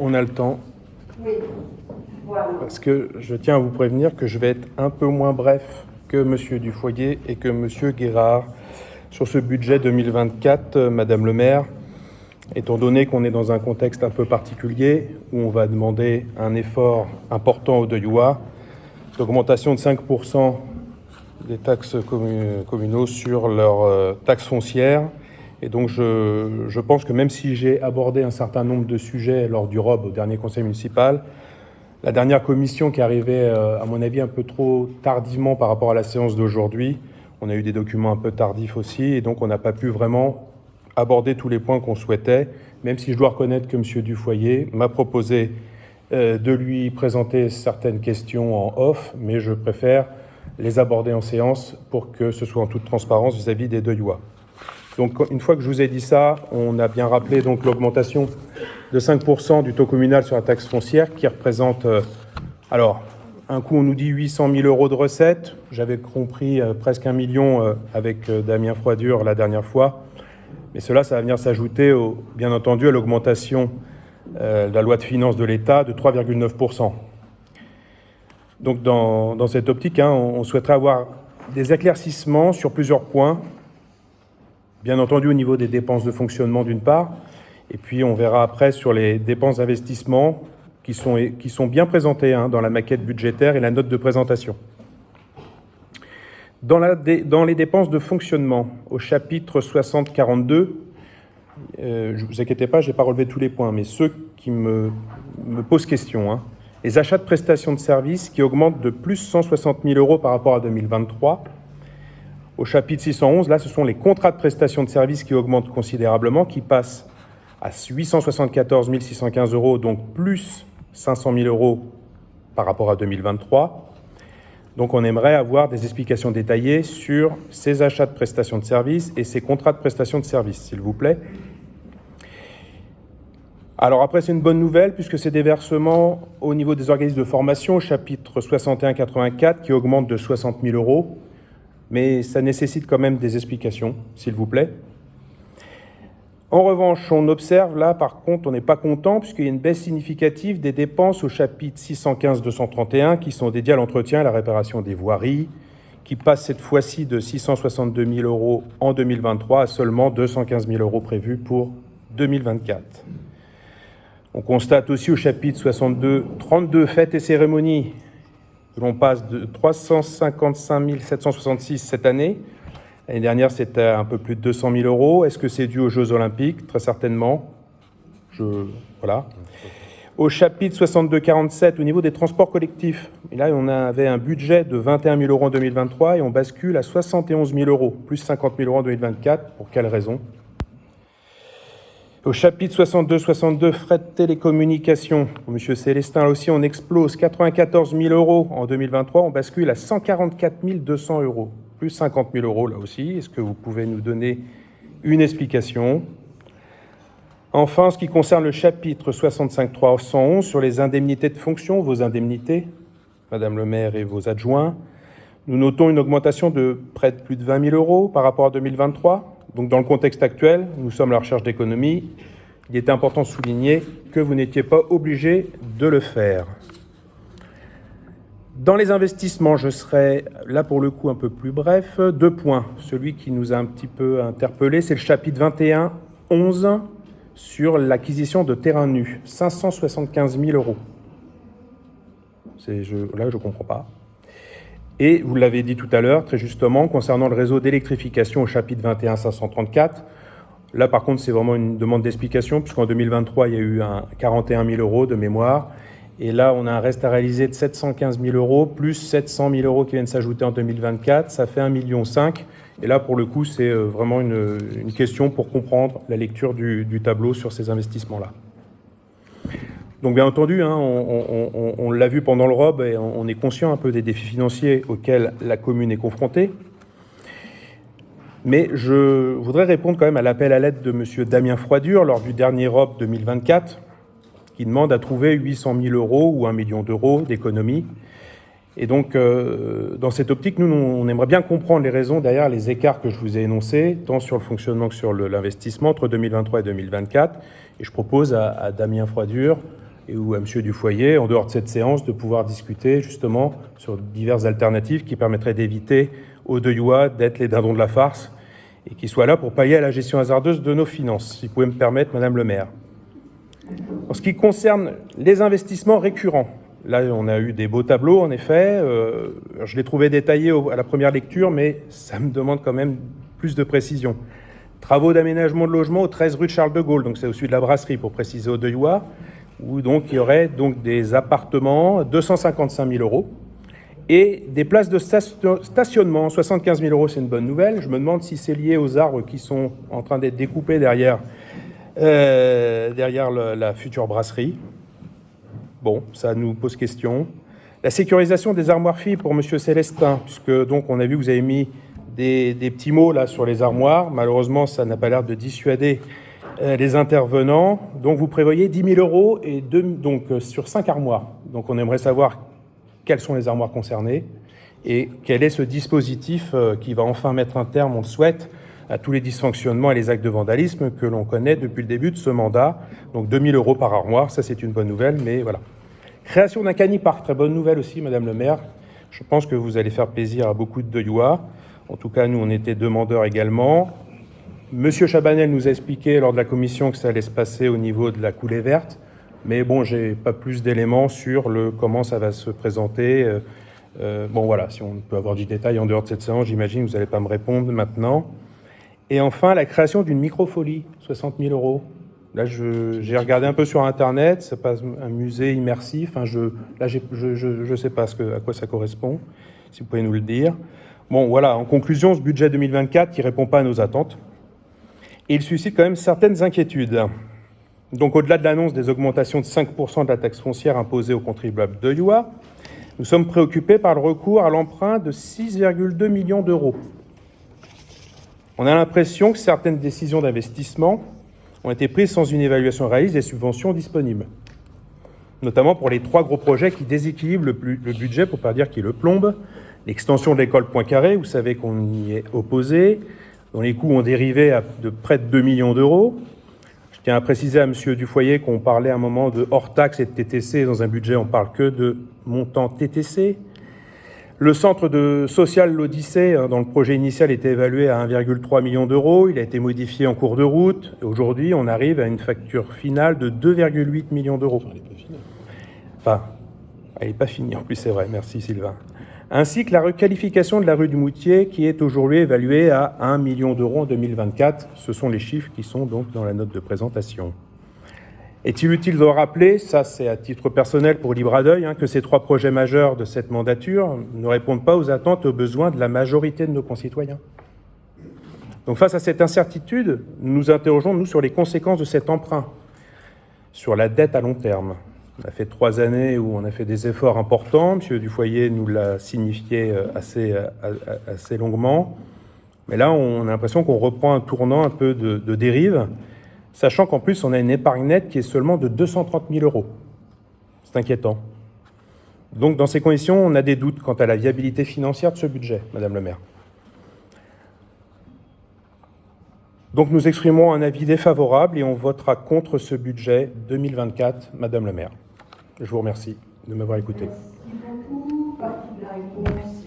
On a le temps. Oui, voilà. Parce que je tiens à vous prévenir que je vais être un peu moins bref que M. Duffoyer et que M. Guérard sur ce budget 2024, Madame le maire, étant donné qu'on est dans un contexte un peu particulier où on va demander un effort important aux Deuillois, l'augmentation de 5% des taxes communaux sur leurs taxes foncières. Et donc je pense que même si j'ai abordé un certain nombre de sujets lors du ROB au dernier conseil municipal, la dernière commission qui arrivait, à mon avis, un peu trop tardivement par rapport à la séance d'aujourd'hui, on a eu des documents un peu tardifs aussi, et donc on n'a pas pu vraiment aborder tous les points qu'on souhaitait, même si je dois reconnaître que M. Duffoyer m'a proposé de lui présenter certaines questions en off, mais je préfère les aborder en séance pour que ce soit en toute transparence vis-à-vis des Deuillois. Donc une fois que je vous ai dit ça, on a bien rappelé donc l'augmentation de 5% du taux communal sur la taxe foncière qui représente, alors un coup on nous dit 800 000 euros de recettes, j'avais compris presque 1 million avec Damien Froidure la dernière fois, mais cela ça va venir s'ajouter bien entendu à l'augmentation de la loi de finances de l'État de 3,9%. Donc dans cette optique, on souhaiterait avoir des éclaircissements sur plusieurs points, bien entendu au niveau des dépenses de fonctionnement d'une part, et puis on verra après sur les dépenses d'investissement qui sont bien présentées dans la maquette budgétaire et la note de présentation. Dans les dépenses de fonctionnement, au chapitre 60-42, ne vous inquiétez pas, je n'ai pas relevé tous les points, mais ceux qui me posent question, les achats de prestations de services qui augmentent de plus 160 000 euros par rapport à 2023. Au chapitre 611, là, ce sont les contrats de prestations de services qui augmentent considérablement, qui passent à 874 615 euros, donc plus 500 000 euros par rapport à 2023. Donc on aimerait avoir des explications détaillées sur ces achats de prestations de services et ces contrats de prestations de services, s'il vous plaît. Alors après, c'est une bonne nouvelle puisque c'est des versements au niveau des organismes de formation, au chapitre 61-84, qui augmentent de 60 000 euros. Mais ça nécessite quand même des explications, s'il vous plaît. En revanche, on observe là, par contre, on n'est pas content puisqu'il y a une baisse significative des dépenses au chapitre 615-231 qui sont dédiées à l'entretien et à la réparation des voiries, qui passent cette fois-ci de 662 000 euros en 2023 à seulement 215 000 euros prévus pour 2024. On constate aussi au chapitre 62-32 fêtes et cérémonies, l'on passe de 355 766 cette année. L'année dernière, c'était un peu plus de 200 000 euros. Est-ce que c'est dû aux Jeux Olympiques? Très certainement. Voilà. Au chapitre 62-47, au niveau des transports collectifs, et là, on avait un budget de 21 000 euros en 2023 et on bascule à 71 000 euros, plus 50 000 euros en 2024. Pour quelle raison? Au chapitre 62-62, frais de télécommunication, pour M. Célestin, là aussi, on explose 94 000 euros en 2023, on bascule à 144 200 euros, plus 50 000 euros là aussi. Est-ce que vous pouvez nous donner une explication? Enfin, en ce qui concerne le chapitre 65-311 sur les indemnités de fonction, vos indemnités, Madame le maire et vos adjoints, nous notons une augmentation de près de plus de 20 000 euros par rapport à 2023. Donc dans le contexte actuel, nous sommes à la recherche d'économies. Il est important de souligner que vous n'étiez pas obligé de le faire. Dans les investissements, je serai là pour le coup un peu plus bref. 2 points. Celui qui nous a un petit peu interpellé, c'est le chapitre 21-11 sur l'acquisition de terrains nus. 575 000 euros. Là, je ne comprends pas. Et vous l'avez dit tout à l'heure, très justement, concernant le réseau d'électrification au chapitre 21-534, là par contre c'est vraiment une demande d'explication, puisqu'en 2023 il y a eu 41 000 euros de mémoire, et là on a un reste à réaliser de 715 000 euros, plus 700 000 euros qui viennent s'ajouter en 2024, ça fait 1,5 million. Et là pour le coup c'est vraiment une question pour comprendre la lecture du tableau sur ces investissements-là. Donc bien entendu, on l'a vu pendant le ROB et on est conscient un peu des défis financiers auxquels la commune est confrontée. Mais je voudrais répondre quand même à l'appel à l'aide de M. Damien Froidure lors du dernier ROB 2024, qui demande à trouver 800 000 euros ou 1 million d'euros d'économies. Et donc, dans cette optique, nous, on aimerait bien comprendre les raisons derrière les écarts que je vous ai énoncés, tant sur le fonctionnement que sur l'investissement entre 2023 et 2024. Et je propose à Damien Froidure et ou à M. Dufoyer, en dehors de cette séance, de pouvoir discuter justement sur diverses alternatives qui permettraient d'éviter aux Deuillois d'être les dindons de la farce et qui soient là pour pallier à la gestion hasardeuse de nos finances, si vous pouvez me permettre, Madame le maire. En ce qui concerne les investissements récurrents, là, on a eu des beaux tableaux, en effet. Je les trouvais détaillés à la première lecture, mais ça me demande quand même plus de précision. Travaux d'aménagement de logement au 13 rue de Charles de Gaulle, donc c'est au-dessus de la brasserie, pour préciser aux Deuillois, où donc il y aurait donc des appartements, 255 000 €, et des places de stationnement, 75 000 €, c'est une bonne nouvelle. Je me demande si c'est lié aux arbres qui sont en train d'être découpés derrière la future brasserie. Bon, ça nous pose question. La sécurisation des armoires filles pour Monsieur Célestin, puisque donc on a vu que vous avez mis des petits mots là sur les armoires. Malheureusement, ça n'a pas l'air de dissuader les intervenants. Donc vous prévoyez 10 000 € et donc sur 5 armoires. Donc on aimerait savoir quelles sont les armoires concernées et quel est ce dispositif qui va enfin mettre un terme, on le souhaite, à tous les dysfonctionnements et les actes de vandalisme que l'on connaît depuis le début de ce mandat. Donc 2 000 € par armoire, ça c'est une bonne nouvelle, mais voilà. Création d'un canipark, très bonne nouvelle aussi, Madame le maire. Je pense que vous allez faire plaisir à beaucoup de Deuillois. En tout cas, nous, on était demandeurs également. Monsieur Chabanel nous a expliqué lors de la commission que ça allait se passer au niveau de la coulée verte. Mais bon, j'ai pas plus d'éléments sur comment ça va se présenter. Bon, voilà, si on peut avoir du détail en dehors de cette séance, j'imagine que vous n'allez pas me répondre maintenant. Et enfin, la création d'une microfolie, 60 000 €. Là, j'ai regardé un peu sur Internet, c'est pas un musée immersif. Hein, je sais pas à quoi ça correspond, si vous pouvez nous le dire. Bon, voilà, en conclusion, ce budget 2024 qui répond pas à nos attentes. Et il suscite quand même certaines inquiétudes. Donc, au-delà de l'annonce des augmentations de 5% de la taxe foncière imposée aux contribuables deuillois, nous sommes préoccupés par le recours à l'emprunt de 6,2 millions d'euros. On a l'impression que certaines décisions d'investissement ont été prises sans une évaluation réaliste des subventions disponibles, notamment pour les 3 gros projets qui déséquilibrent le budget, pour ne pas dire qui le plombent. L'extension de l'école Poincaré, vous savez qu'on y est opposé, dont les coûts ont dérivé de près de 2 millions d'euros. Je tiens à préciser à M. Dufoyer qu'on parlait à un moment de hors taxe et de TTC. Dans un budget, on ne parle que de montant TTC. Le centre de social L'Odyssée, dans le projet initial, était évalué à 1,3 million d'euros. Il a été modifié en cours de route. Aujourd'hui, on arrive à une facture finale de 2,8 millions d'euros. Enfin, elle n'est pas finie en plus, c'est vrai. Merci Sylvain. Ainsi que la requalification de la rue du Moutier, qui est aujourd'hui évaluée à 1 million d'euros en 2024. Ce sont les chiffres qui sont donc dans la note de présentation. Est-il utile de rappeler, ça c'est à titre personnel pour libre à d'œil, que ces 3 projets majeurs de cette mandature ne répondent pas aux attentes et aux besoins de la majorité de nos concitoyens. Donc face à cette incertitude, nous nous interrogeons, nous, sur les conséquences de cet emprunt, sur la dette à long terme. On a fait 3 années où on a fait des efforts importants, M. Dufoyer nous l'a signifié assez longuement, mais là on a l'impression qu'on reprend un tournant un peu de dérive, sachant qu'en plus, on a une épargne nette qui est seulement de 230 000 €. C'est inquiétant. Donc, dans ces conditions, on a des doutes quant à la viabilité financière de ce budget, Madame le maire. Donc, nous exprimons un avis défavorable et on votera contre ce budget 2024, Madame le maire. Je vous remercie de m'avoir écouté. Merci beaucoup. Partie de la réponse.